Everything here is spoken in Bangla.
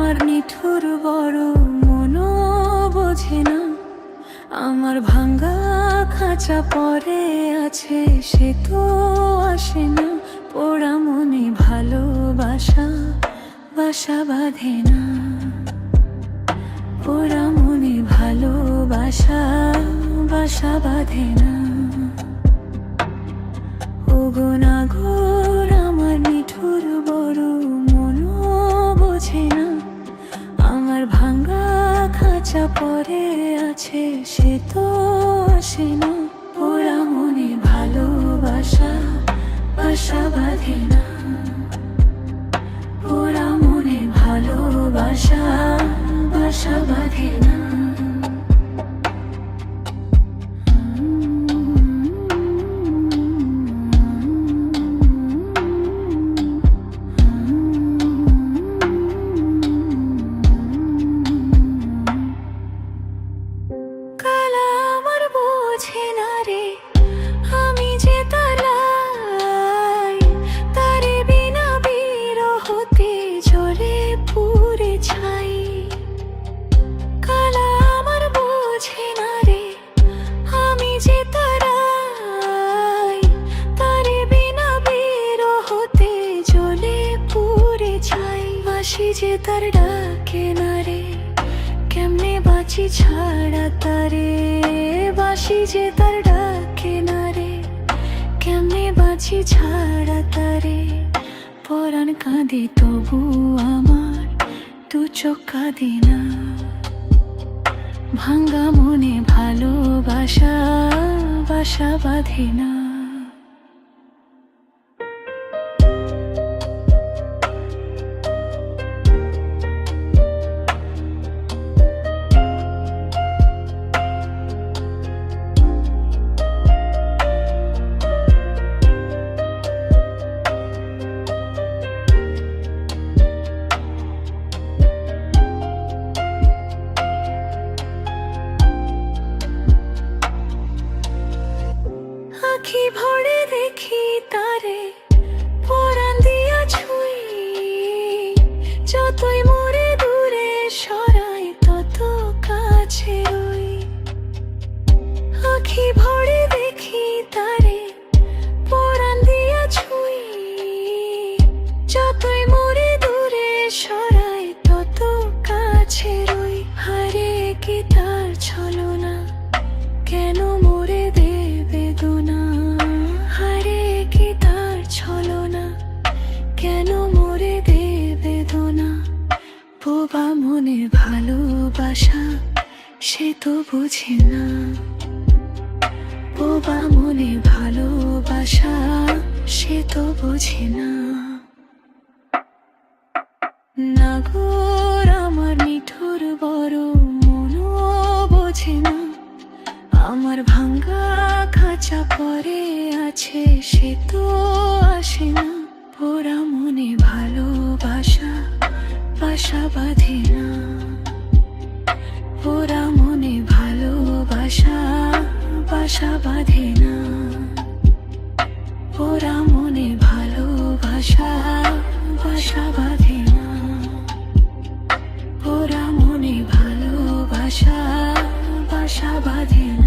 আমার নিঠুর বড় মনও বোঝে না, আমার ভাঙ্গা খাঁচা পরে আছে সে তো আসে না। পোড়া মনে ভালোবাসা বাসা বাঁধে না, পোড়া মনে ভালোবাসা বাসা বাঁধে না। ওগো নাগর আমার নিঠুর বড় মনও বোঝে না, আমার ভাঙ্গা খাঁচা পরে আছে সে তো আসে না। পোড়া মনে ভালোবাসা বাসা বাঁধে না, পোড়া মনে ভালোবাসা বাসা বাঁধে না। বাঁশি যে তার ডাকে না রে, কেমনে বাঁচি ছাড়া তারে। বাঁশি যে তার ডাকে না রে, কেমনে বাঁচি ছাড়া তারে। পরাণ কাঁদে তবু আমার দু চোখ কাঁদে না, ভাঙ্গা মনে ভালোবাসা বাসা বাঁধে না। আখি ভরে দেখি তারে, পরাণ দিয়া ছুঁই, যতই মোরে দূরে সরাই তত কাছে রই। আখি ভরে দেখি তারে, পরাণ দিয়া ছুঁই, যতই মোরে দূরে সরাই তত কাছে রই। হারে কি তার ছলনা, কেন মোরে দেবে গোনা। হারে কি তার ছলনা, কেন মোরে দেবে গোনা। বোবা মনে ভালোবাসা সে তো বুঝে না, বোবা মনে ভালোবাসা সে তো বুঝে না। নাগর আমার নিঠুর বড় মনও বোঝে না, আমার ভাঙ্গা খাঁচা পরে আছে সে তো আসে না। পোড়া মনে ভালোবাসা বাসা বাঁধে না, পোড়া মনে ভালোবাসা বাসা বাঁধে না। পোড়া মনে ভালোবাসা বাসা বাঁধে না, পোড়া মনে ভালোবাসা বাসা বাঁধে না।